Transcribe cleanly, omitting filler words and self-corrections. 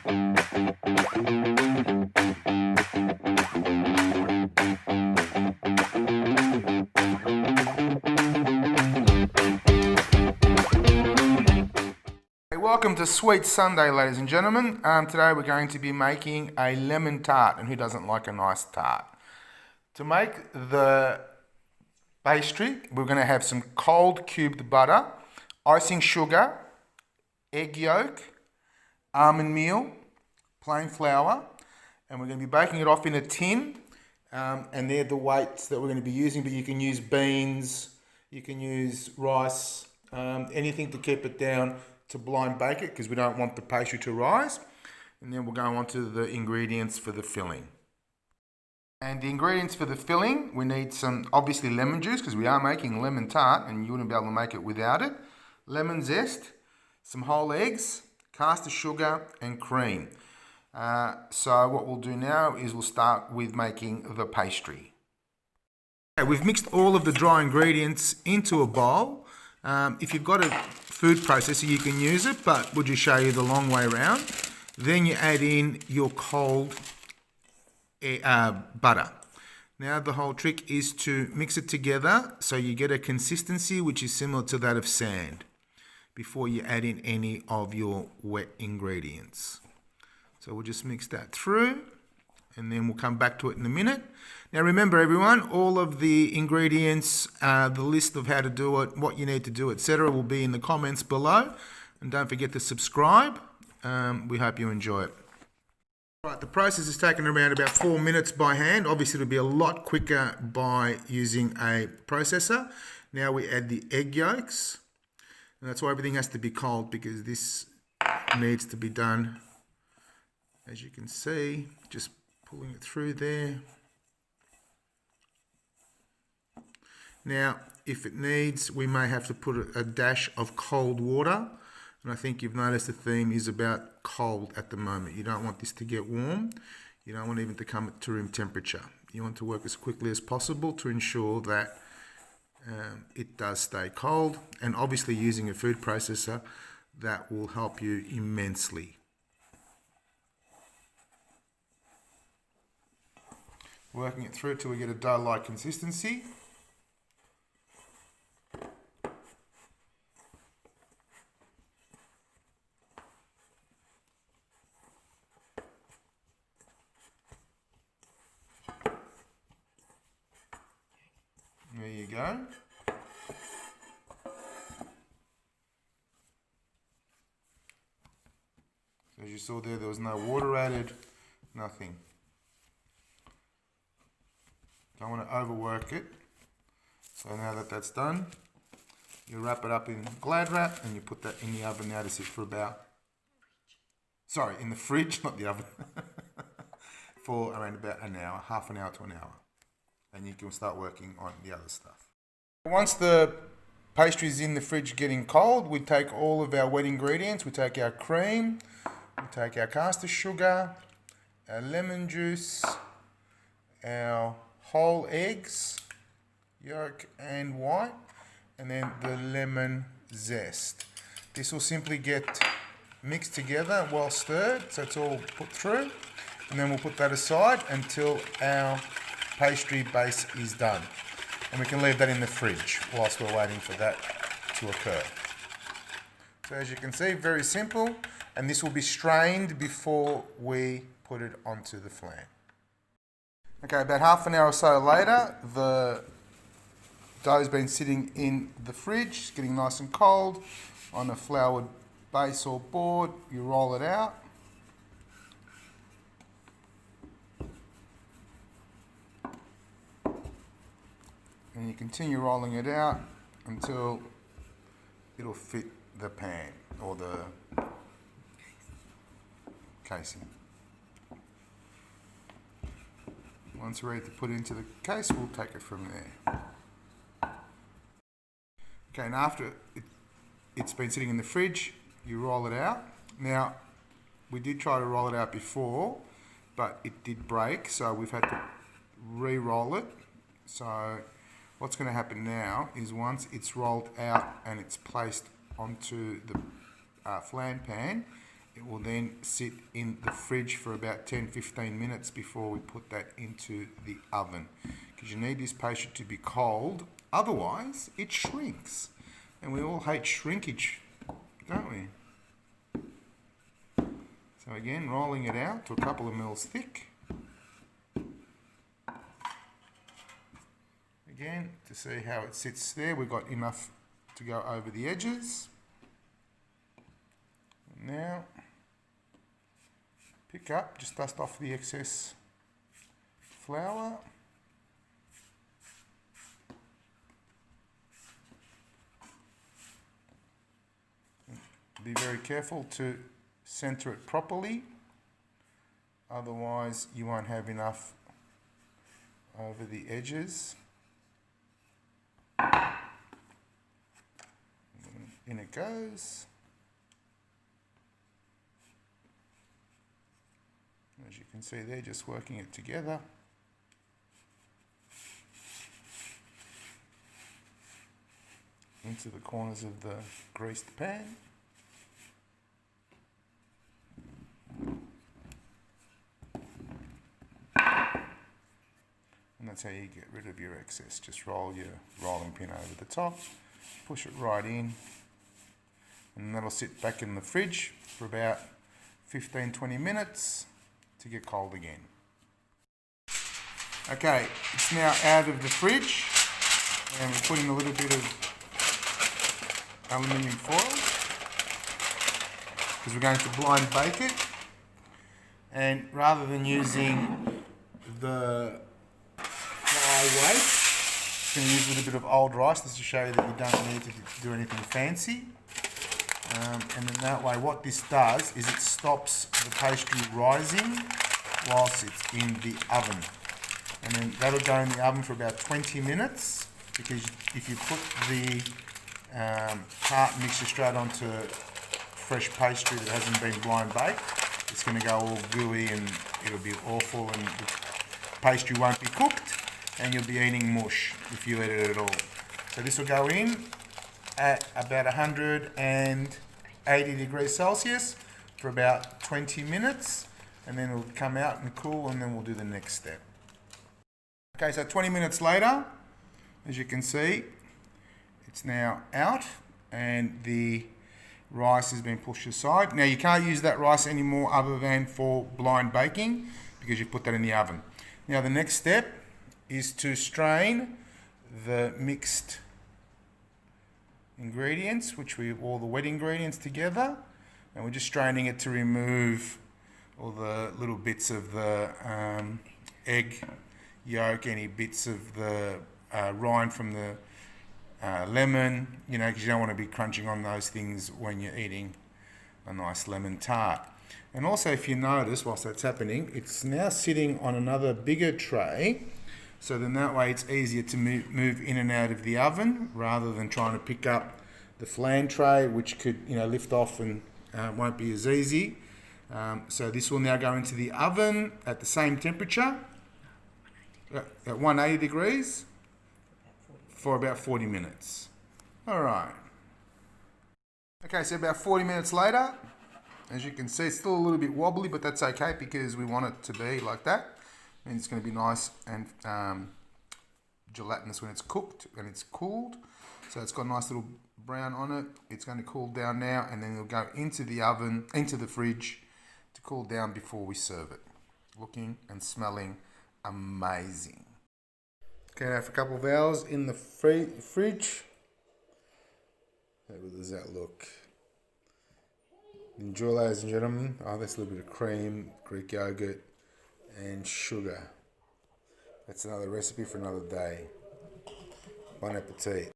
Welcome to Sweet Sunday, ladies and gentlemen. Today we're going to be making a lemon tart, and who doesn't like a nice tart? To make the pastry, we're going to have some cold cubed butter, icing sugar, egg yolk, almond meal, plain flour, and we're going to be baking it off in a tin. And they're the weights that we're going to be using, but you can use beans, you can use rice, anything to keep it down to blind bake it, because we don't want the pastry to rise. And then we'll go on to the ingredients for the filling. And the ingredients for the filling, we need some, obviously, lemon juice, because we are making lemon tart and you wouldn't be able to make it without it. Lemon zest, some whole eggs, castor sugar and cream. So what we'll do now is we'll start with making the pastry. Okay, we've mixed all of the dry ingredients into a bowl. If you've got a food processor, you can use it, but we'll just show you the long way around. Then you add in your cold butter. Now the whole trick is to mix it together so you get a consistency which is similar to that of sand before you add in any of your wet ingredients. So we'll just mix that through, and then we'll come back to it in a minute. Now remember everyone, all of the ingredients, the list of how to do it, what you need to do, etc. will be in the comments below. And don't forget to subscribe. We hope you enjoy it. Right, the process has taken around about 4 minutes by hand. Obviously it'll be a lot quicker by using a processor. Now we add the egg yolks. And that's why everything has to be cold, because this needs to be done, as you can see, just pulling it through there. Now, if it needs, we may have to put a dash of cold water. And I think you've noticed the theme is about cold at the moment. You don't want this to get warm. You don't want even to come to room temperature. You want to work as quickly as possible to ensure that it does stay cold. And obviously using a food processor, that will help you immensely. Working it through till we get a dough-like consistency. There you go. So as you saw there was no water added, nothing. Don't want to overwork it. So now that that's done, you wrap it up in Glad wrap and you put that in the oven now to sit for about, in the fridge, not the oven, for around about an hour, half an hour to an hour. And you can start working on the other stuff. Once the pastry is in the fridge getting cold, we take all of our wet ingredients. We take our cream, we take our castor sugar, our lemon juice, our whole eggs, yolk and white, and then the lemon zest. This will simply get mixed together, well stirred, so it's all put through. And then we'll put that aside until our pastry base is done. And we can leave that in the fridge whilst we're waiting for that to occur. So as you can see, very simple. And this will be strained before we put it onto the flan. Okay, about half an hour or so later, the dough's been sitting in the fridge, getting nice and cold. On a floured base or board, you roll it out. And you continue rolling it out until it'll fit the pan or the casing. Once we're ready to put it into the case, we'll take it from there. Okay, and after it's been sitting in the fridge, you roll it out. Now, we did try to roll it out before, but it did break, so we've had to re-roll it. So what's going to happen now is once it's rolled out and it's placed onto the flan pan, It will then sit in the fridge for about 10-15 minutes before we put that into the oven. Because you need this pastry to be cold, otherwise it shrinks. And we all hate shrinkage, don't we? So again, rolling it out to a couple of mils thick. Again, to see how it sits there, we've got enough to go over the edges. And now, pick up, just dust off the excess flour. Be very careful to center it properly, otherwise you won't have enough over the edges. In it goes. As you can see there, just working it together. Into the corners of the greased pan. And that's how you get rid of your excess. Just roll your rolling pin over the top, push it right in, and that'll sit back in the fridge for about 15-20 minutes to get cold again. Okay, it's now out of the fridge, and we're putting a little bit of aluminium foil because we're going to blind bake it. And rather than using the weight, I'm going to use a little bit of old rice just to show you that you don't need to do anything fancy. And then that way what this does is it stops the pastry rising whilst it's in the oven. And then that'll go in the oven for about 20 minutes, because if you put the tart mixture straight onto fresh pastry that hasn't been blind baked, it's going to go all gooey and it'll be awful, and the pastry won't be cooked and you'll be eating mush if you eat it at all. So this will go in at about 180 degrees Celsius for about 20 minutes, and then it'll come out and cool, and then we'll do the next step. Okay, so 20 minutes later, as you can see, it's now out and the rice has been pushed aside. Now you can't use that rice anymore other than for blind baking because you've put that in the oven. Now the next step is to strain the mixed ingredients, all the wet ingredients together, and we're just straining it to remove all the little bits of the egg yolk, any bits of the rind from the lemon, because you don't want to be crunching on those things when you're eating a nice lemon tart. And also, if you notice, whilst that's happening, it's now sitting on another bigger tray, so then that way it's easier to move in and out of the oven rather than trying to pick up the flan tray, which could lift off and won't be as easy. So this will now go into the oven at the same temperature, at 180 degrees, for about 40 minutes. All right. Okay, so about 40 minutes later, as you can see, it's still a little bit wobbly, but that's okay because we want it to be like that. And it's going to be nice and gelatinous when it's cooked and it's cooled. So it's got a nice little brown on it. It's going to cool down now, and then it'll go into the oven, into the fridge to cool down before we serve it. Looking and smelling amazing. Okay, now for a couple of hours in the fridge. How does that look? Enjoy, ladies and gentlemen. Oh, that's a little bit of cream, Greek yogurt, and sugar. That's another recipe for another day. Bon appetit.